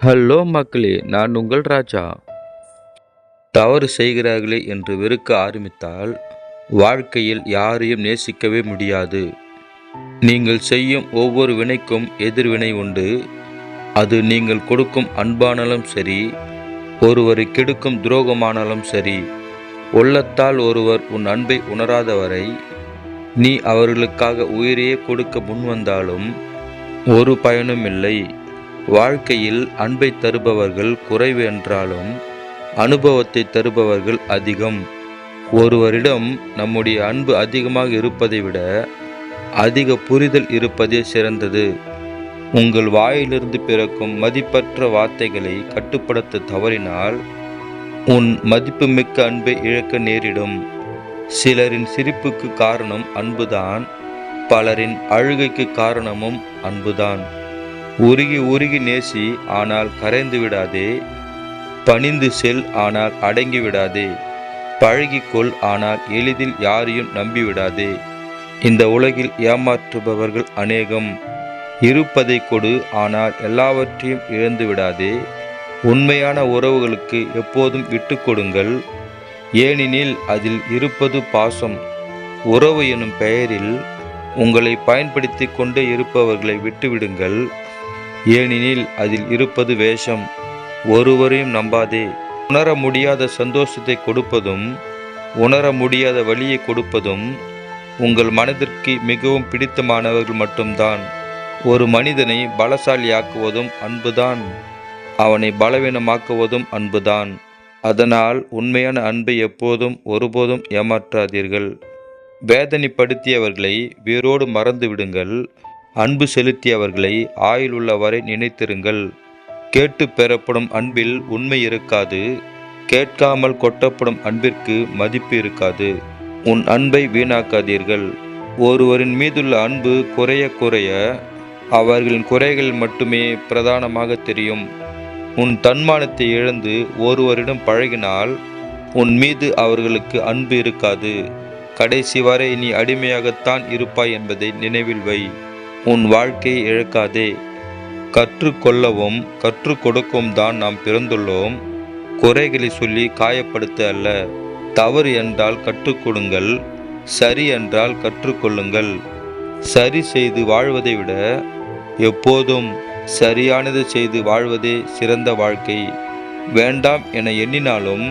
Hello மக்களே, நான் உங்கள் ராஜா. தவறு செய்கிறார்களே என்று வெறுக்க ஆரம்பித்தால் வாழ்க்கையில் யாரையும் நேசிக்கவே முடியாது. நீங்கள் செய்யும் ஒவ்வொரு வினைக்கும் எதிர்வினை உண்டு. அது நீங்கள் கொடுக்கும் அன்பானாலும் சரி, ஒருவரை கெடுக்கும் துரோகமானாலும் சரி. உள்ளத்தால் ஒருவர் உன் அன்பை உணராதவரை நீ அவர்களுக்காக உயிரையே கொடுக்க முன்வந்தாலும் ஒரு பயனும் இல்லை. வாழ்க்கையில் அன்பை தருபவர்கள் குறைவு என்றாலும் அனுபவத்தை தருபவர்கள் அதிகம். ஒருவரிடம் நம்முடைய அன்பு அதிகமாக இருப்பதை விட அதிக புரிதல் இருப்பதே சிறந்தது. உங்கள் வாயிலிருந்து பிறக்கும் மதிப்பற்ற வார்த்தைகளை கட்டுப்படுத்த தவறினால் உன் மதிப்புமிக்க அன்பை இழக்க நேரிடும். சிலரின் சிரிப்புக்கு காரணம் அன்புதான், பலரின் அழுகைக்கு காரணமும் அன்புதான். உருகி உருகி நேசி, ஆனால் கரைந்து விடாதே. பணிந்து செல், ஆனால் அடங்கி விடாதே. பழகிக்கொள், ஆனால் எளிதில் யாரையும் நம்பிவிடாதே. இந்த உலகில் ஏமாற்றுபவர்கள் அநேகம். இருப்பதை கொடு, ஆனால் எல்லாவற்றையும் இழந்து விடாதே. உண்மையான உறவுகளுக்கு எப்போதும் விட்டு கொடுங்கள், ஏனெனில் அதில் இருப்பது பாசம். உறவு எனும் பெயரில் உங்களை பயன்படுத்தி கொண்டே இருப்பவர்களை விட்டுவிடுங்கள், ஏனெனில் அதில் இருப்பது வேஷம். ஒருவரையும் நம்பாதே. உணர முடியாத சந்தோஷத்தை கொடுப்பதும் உணர முடியாத வழியை கொடுப்பதும் உங்கள் மனதிற்கு மிகவும் பிடித்தமானவர்கள் மட்டும்தான். ஒரு மனிதனை பலசாலியாக்குவதும் அன்புதான், அவனை பலவீனமாக்குவதும் அன்புதான். அதனால் உண்மையான அன்பை எப்போதும் ஒருபோதும் ஏமாற்றாதீர்கள். வேதனைப்படுத்தியவர்களை வேரோடு மறந்து விடுங்கள். அன்பு செலுத்தியவர்களை ஆயுள் உள்ளவரை நினைத்திருங்கள். கேட்டு பெறப்படும் அன்பில் உண்மை இருக்காது. கேட்காமல் கொட்டப்படும் அன்பிற்கு மதிப்பு இருக்காது. உன் அன்பை வீணாக்காதீர்கள். ஒருவரின் மீதுள்ள அன்பு குறைய குறைய அவர்களின் குறைகள் மட்டுமே பிரதானமாக தெரியும். உன் தன்மானத்தை இழந்து ஒருவரிடம் பழகினால் உன் மீது அவர்களுக்கு அன்பு இருக்காது. கடைசி வரை நீ அடிமையாகத்தான் இருப்பாய் என்பதை நினைவில் வை. உன் வாழ்க்கையை இழக்காதே. கற்றுக்கொள்ளவும் கற்றுக் கொடுக்கவும் தான் நாம் பிறந்துள்ளோம், குறைகளை சொல்லி காயப்படுத்த அல்ல. தவறு என்றால் கற்றுக் கொடுங்கள், சரி என்றால் கற்றுக்கொள்ளுங்கள். சரி செய்து வாழ்வதை விட எப்போதும் சரியானது செய்து வாழ்வதே சிறந்த வாழ்க்கை. வேண்டாம் என எண்ணினாலும்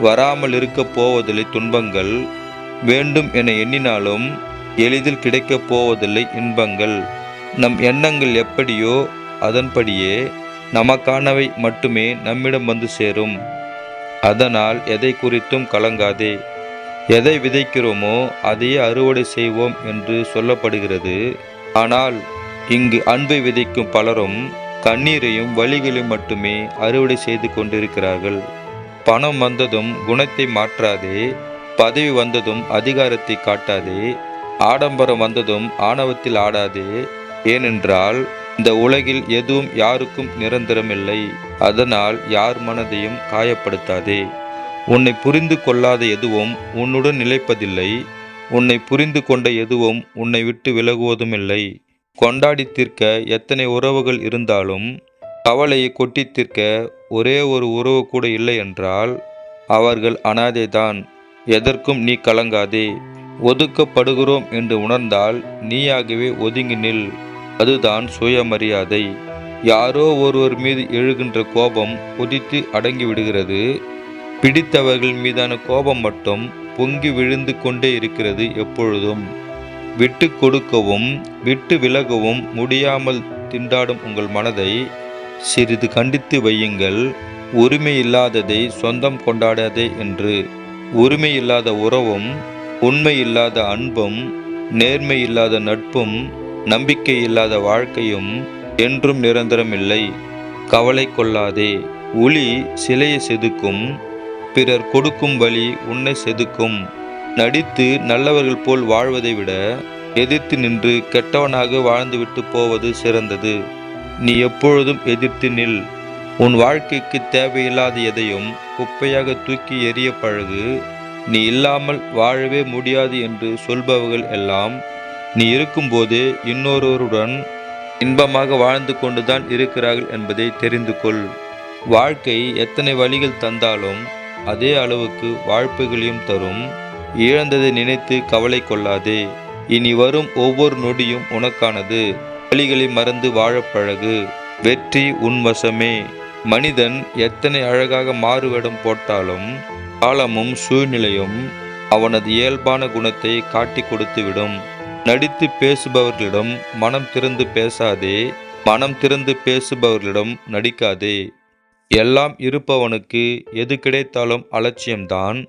வராமல் இருக்கப் போவதில்லை துன்பங்கள். வேண்டும் என எண்ணினாலும் எளிதில் கிடைக்கப் போவதில்லை இன்பங்கள். நம் எண்ணங்கள் எப்படியோ அதன்படியே நமக்கானவை மட்டுமே நம்மிடம் வந்து சேரும். அதனால் எதை குறித்தும் கலங்காதே. எதை விதைக்கிறோமோ அதையே அறுவடை செய்வோம் என்று சொல்லப்படுகிறது. ஆனால் இங்கு அன்பை விதைக்கும் பலரும் கண்ணீரையும் வலிகளையும் மட்டுமே அறுவடை செய்து கொண்டிருக்கிறார்கள். பணம் வந்ததும் குணத்தை மாற்றாதே. பதவி வந்ததும் அதிகாரத்தை காட்டாதே. ஆடம்பரம் வந்ததும் ஆணவத்தில் ஆடாதே. ஏனென்றால் இந்த உலகில் எதுவும் யாருக்கும் நிரந்தரமில்லை. அதனால் யார் மனதையும் காயப்படுத்தாதே. உன்னை புரிந்து கொள்ளாத எதுவும் உன்னுடன் நிலைப்பதில்லை. உன்னை புரிந்து கொண்ட எதுவும் உன்னை விட்டு விலகுவதுமில்லை. கொண்டாடி தீர்க்க எத்தனை உறவுகள் இருந்தாலும் கவலையை கொட்டி தீர்க்க ஒரே ஒரு உறவு கூட இல்லை என்றால் அவர்கள் அனாதைதான். எதற்கும் நீ கலங்காதே. ஒதுக்கப்படுகிறோம் என்று உணர்ந்தால் நீயாகவே ஒதுங்கி நில். அதுதான் சுயமரியாதை. யாரோ ஒருவர் மீது எழுகின்ற கோபம் கொதித்து அடங்கி விடுகிறது. பிடித்தவர்கள் மீதான கோபம் மட்டும் பொங்கி விழுந்து கொண்டே இருக்கிறது எப்பொழுதும். விட்டு கொடுக்கவும் விட்டு விலகவும் முடியாமல் திண்டாடும் உங்கள் மனதை சிறிது கண்டித்து வையுங்கள். உரிமை இல்லாததை சொந்தம் கொண்டாடாதே என்று. உரிமை இல்லாத உறவும் உண்மை இல்லாத அன்பும் நேர்மை இல்லாத நட்பும் நம்பிக்கை இல்லாத வாழ்க்கையும் என்றும் நிரந்தரமில்லை. கவலை கொள்ளாதே. உளி சிலையை செதுக்கும், பிறர் கொடுக்கும் வழி உன்னை செதுக்கும். நடித்து நல்லவர்கள் போல் வாழ்வதை விட எதிர்த்து நின்று கெட்டவனாக வாழ்ந்துவிட்டு போவது சிறந்தது. நீ எப்பொழுதும் எதிர்த்து நில். உன் வாழ்க்கைக்கு தேவையில்லாத எதையும் குப்பையாக தூக்கி எறிய பழகு. நீ இல்லாமல் வாழவே முடியாது என்று சொல்பவர்கள் எல்லாம் நீ இருக்கும்போதே இன்னொருவருடன் இன்பமாக வாழ்ந்து கொண்டுதான் இருக்கிறார்கள் என்பதை தெரிந்து கொள். வாழ்க்கை எத்தனை வழிகள் தந்தாலும் அதே அளவுக்கு வாய்ப்புகளையும் தரும். இழந்ததை நினைத்து கவலை கொள்ளாதே. இனி வரும் ஒவ்வொரு நொடியும் உனக்கானது. வழிகளை மறந்து வாழப் பழகு. வெற்றி உன் வசமே. மனிதன் எத்தனை அழகாக மாறுவேடம் போட்டாலும் காலமும் சூழ்நிலையும் அவனது இயல்பான குணத்தை காட்டி கொடுத்துவிடும். நடித்து பேசுபவர்களிடம் மனம் திறந்து பேசாதே. மனம் திறந்து பேசுபவர்களிடம் நடிக்காதே. எல்லாம் இருப்பவனுக்கு எது கிடைத்தாலும் அலட்சியம்தான்.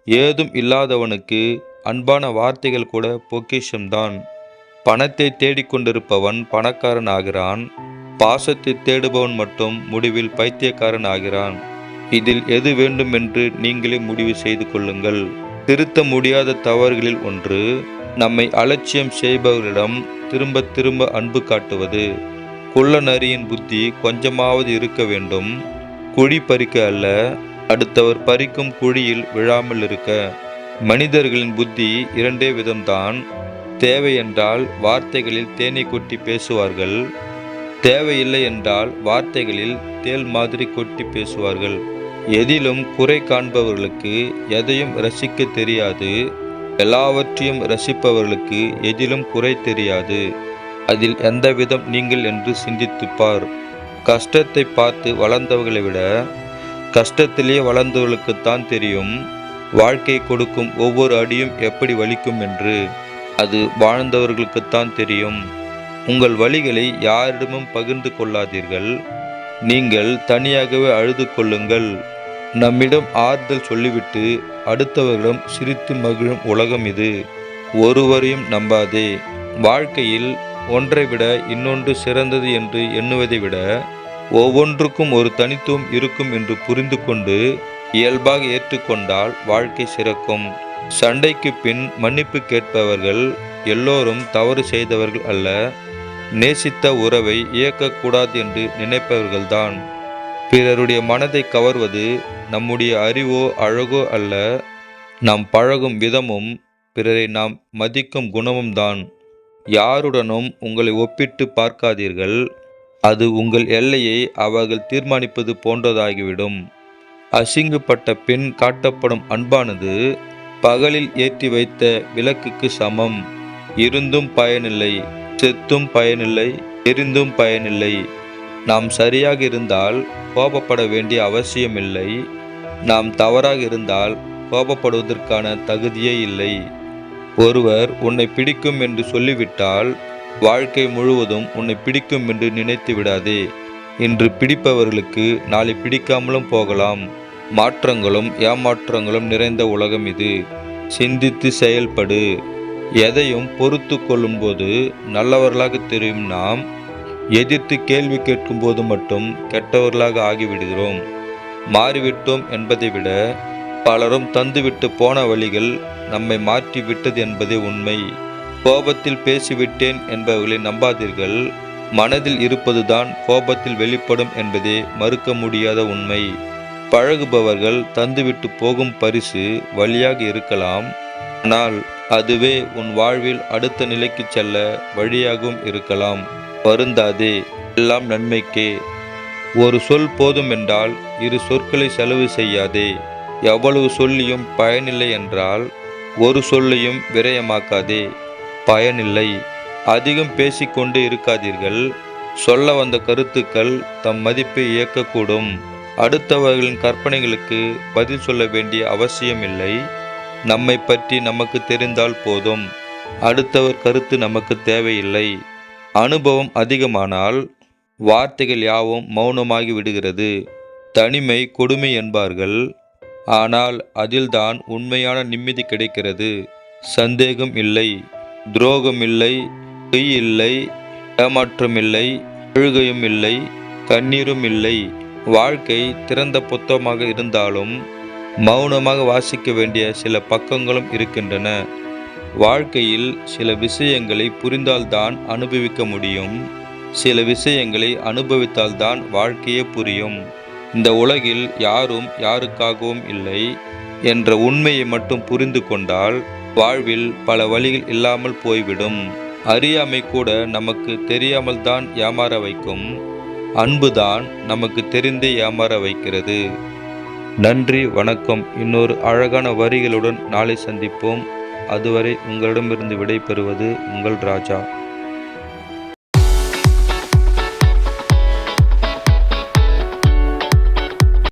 ஏதும் இல்லாதவனுக்கு அன்பான வார்த்தைகள் கூட பொக்கிஷம்தான். பணத்தை தேடிக்கொண்டிருப்பவன் பணக்காரன் ஆகிறான். பாசத்தை தேடுபவன் மட்டும் முடிவில் பைத்தியக்காரன் ஆகிறான். இதில் எது வேண்டும் என்று நீங்களே முடிவு செய்து கொள்ளுங்கள். திருத்த முடியாத தவறுகளில் ஒன்று நம்மை அலட்சியம் செய்பவர்களிடம் திரும்ப திரும்ப அன்பு காட்டுவது. குள்ள நரியின் புத்தி கொஞ்சமாவது இருக்க வேண்டும். குழி பறிக்க அல்ல, அடுத்தவர் பறிக்கும் குழியில் விழாமல் இருக்க. மனிதர்களின் புத்தி இரண்டே விதம்தான். தேவை என்றால் வார்த்தைகளில் தேனை கொட்டி பேசுவார்கள். தேவையில்லை என்றால் வார்த்தைகளில் தேள் மாதிரி கொட்டி பேசுவார்கள். எதிலும் குறை காண்பவர்களுக்கு எதையும் ரசிக்க தெரியாது. எல்லாவற்றையும் ரசிப்பவர்களுக்கு எதிலும் குறை தெரியாது. அதில் எந்த விதம் நீங்கள் என்று சிந்தித்துப்பார். கஷ்டத்தை பார்த்து வளர்ந்தவர்களை விட கஷ்டத்திலேயே வளர்ந்தவர்களுக்குத்தான் தெரியும் வாழ்க்கை கொடுக்கும் ஒவ்வொரு அடியும் எப்படி வலிக்கும் என்று. அது வாழ்ந்தவர்களுக்குத்தான் தெரியும். உங்கள் வழிகளை யாரிடமும் பகிர்ந்து கொள்ளாதீர்கள். நீங்கள் தனியாகவே அழுது கொள்ளுங்கள். நம்மிடம் ஆறுதல் சொல்லிவிட்டு அடுத்தவர்களிடம் சிரித்து மகிழும் உலகம் இது. ஒருவரையும் நம்பாதே. வாழ்க்கையில் ஒன்றை விட இன்னொன்று சிறந்தது என்று எண்ணுவதை விட ஒவ்வொன்றுக்கும் ஒரு தனித்துவம் இருக்கும் என்று புரிந்து கொண்டு இயல்பாக ஏற்றுக்கொண்டால் வாழ்க்கை சிறக்கும். சண்டைக்கு பின் மன்னிப்பு கேட்பவர்கள் எல்லோரும் தவறு செய்தவர்கள் அல்ல. நேசித்த உறவை இயக்கக்கூடாது என்று நினைப்பவர்கள்தான். பிறருடைய மனதை கவர்வது நம்முடைய அறிவோ அழகோ அல்ல, நாம் பழகும் விதமும் பிறரை நாம் மதிக்கும் குணமும் தான். யாருடனும் உங்களை ஒப்பிட்டு பார்க்காதீர்கள். அது உங்கள் எல்லையை அவர்கள் தீர்மானிப்பது போன்றதாகிவிடும். அசிங்கப்பட்ட பின் காட்டப்படும் அன்பானது பகலில் ஏற்றி வைத்த விளக்குக்கு சமம். இருந்தும் பயனில்லை, செத்தும் பயனில்லை, எரிந்தும் பயனில்லை. நாம் சரியாக இருந்தால் கோபப்பட வேண்டிய அவசியமில்லை. நாம் தவறாக இருந்தால் கோபப்படுவதற்கான தகுதியே இல்லை. ஒருவர் உன்னை பிடிக்கும் என்று சொல்லிவிட்டால் வாழ்க்கை முழுவதும் உன்னை பிடிக்கும் என்று நினைத்து விடாதே. இன்று பிடிப்பவர்களுக்கு நாளை பிடிக்காமலும் போகலாம். மாற்றங்களும் ஏமாற்றங்களும் நிறைந்த உலகம் இது. சிந்தித்து செயல்படு. எதையும் பொறுத்து கொள்ளும்போது நல்லவர்களாக தெரியும் நாம். எதிர்த்து கேள்வி கேட்கும் போது மட்டும் கெட்டவர்களாக ஆகிவிடுகிறோம். மாறிவிட்டோம் என்பதை விட பலரும் தந்துவிட்டு போன வழிகள் நம்மை மாற்றி விட்டது என்பதே உண்மை. கோபத்தில் பேசிவிட்டேன் என்பவர்களை நம்பாதீர்கள். மனதில் இருப்பதுதான் கோபத்தில் வெளிப்படும் என்பதே மறுக்க முடியாத உண்மை. பழகுபவர்கள் தந்துவிட்டு போகும் பரிசு வழியாக இருக்கலாம், ஆனால் அதுவே உன் வாழ்வில் அடுத்த நிலைக்கு செல்ல வழியாகவும் இருக்கலாம். வருந்தாதே, எல்லாம் நன்மைக்கே. ஒரு சொல் போதும் என்றால் இரு சொற்களை செலவு செய்யாதே. எவ்வளவு சொல்லியும் பயனில்லை என்றால் ஒரு சொல்லையும் விரயமாக்காதே. பயனில்லை. அதிகம் பேசிக்கொண்டு இருக்காதீர்கள். சொல்ல வந்த கருத்துக்கள் தம் மதிப்பை இயக்கக்கூடும். அடுத்தவர்களின் கற்பனைகளுக்கு பதில் சொல்ல வேண்டிய அவசியமில்லை. நம்மை பற்றி நமக்கு தெரிந்தால் போதும். அடுத்தவர் கருத்து நமக்கு தேவையில்லை. அனுபவம் அதிகமானால் வார்த்தைகள் யாவும் மௌனமாகி விடுகிறது. தனிமை கொடுமை என்பார்கள், ஆனால் அதில்தான் உண்மையான நிம்மதி கிடைக்கிறது. சந்தேகம் இல்லை, துரோகம் இல்லை, பொய் இல்லை, ஏமாற்றம் இல்லை, அழுகையும் இல்லை, கண்ணீரும் இல்லை. வாழ்க்கை திறந்த புத்தகமாக இருந்தாலும் மௌனமாக வாசிக்க வேண்டிய சில பக்கங்களும் இருக்கின்றன. வாழ்க்கையில் சில விஷயங்களை புரிந்தால்தான் அனுபவிக்க முடியும். சில விஷயங்களை அனுபவித்தால்தான் வாழ்க்கையே புரியும். இந்த உலகில் யாரும் யாருக்காகவும் இல்லை என்ற உண்மையை மட்டும் புரிந்து கொண்டால் வாழ்வில் பல வழிகள் இல்லாமல் போய்விடும். அறியாமை கூட நமக்கு தெரியாமல் தான் ஏமாற வைக்கும். அன்புதான் நமக்கு தெரிந்தே ஏமாற வைக்கிறது. நன்றி, வணக்கம். இன்னொரு அழகான வரிகளுடன் நாளை சந்திப்போம். அதுவரை உங்களிடமிருந்து விடை பெறுவது உங்கள் ராஜா.